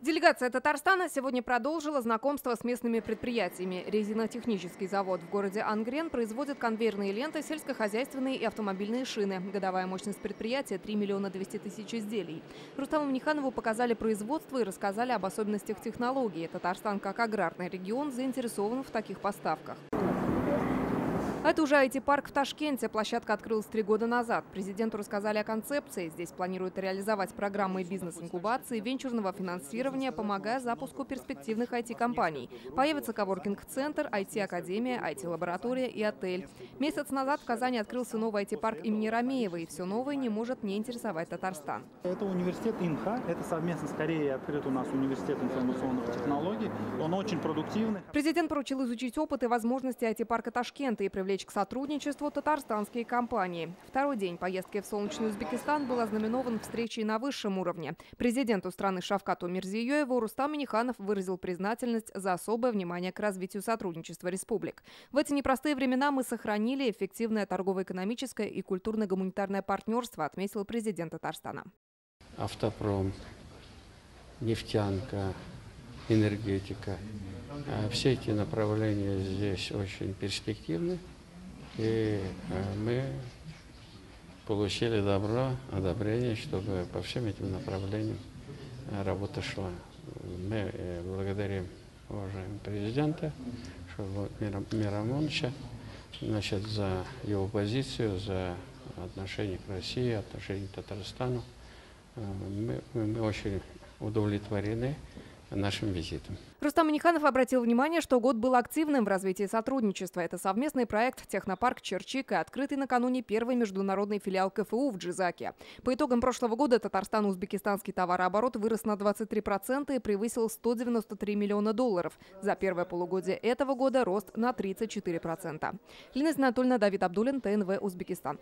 Делегация Татарстана сегодня продолжила знакомство с местными предприятиями. Резинотехнический завод в городе Ангрен производит конвейерные ленты, сельскохозяйственные и автомобильные шины. Годовая мощность предприятия – 3 миллиона 200 тысяч изделий. Рустаму Минниханову показали производство и рассказали об особенностях технологии. Татарстан, как аграрный регион, заинтересован в таких поставках. Это уже IT-парк в Ташкенте. Площадка открылась 3 года назад. Президенту рассказали о концепции. Здесь планируют реализовать программы бизнес-инкубации, венчурного финансирования, помогая запуску перспективных IT-компаний. Появится коворкинг-центр, IT-академия, IT-лаборатория и отель. Месяц назад в Казани открылся новый IT-парк имени Ромеевой. И все новое не может не интересовать Татарстан. Это университет ИНХА. Это совместно с Кореей открыт у нас университет информационных технологий. Он очень продуктивный. Президент поручил изучить опыт и возможности IT-парка Ташкента и привлечь к сотрудничеству татарстанские компании. Второй день поездки в солнечный Узбекистан был ознаменован встречей на высшем уровне. Президенту страны Шавкату Мирзиёеву Рустам Минниханов выразил признательность за особое внимание к развитию сотрудничества республик. В эти непростые времена мы сохранили эффективное торгово-экономическое и культурно-гуманитарное партнерство, отметил президент Татарстана. Автопром, нефтянка, энергетика. Все эти направления здесь очень перспективны. И мы получили одобрение, чтобы по всем этим направлениям работа шла. Мы благодарим уважаемого президента Мирамоновича, за его позицию, за отношение к России, отношение к Татарстану. Мы очень удовлетворены нашим визитом. Рустам Минниханов обратил внимание, что год был активным в развитии сотрудничества. Это совместный проект «Технопарк Черчик» и открытый накануне первый международный филиал КФУ в Джизаке. По итогам прошлого года татарстано-узбекистанский товарооборот вырос на 23% и превысил $193 миллиона. За первое полугодие этого года рост на 34%. Лина Анатольевна, Давид Абдулин, ТНВ, Узбекистан.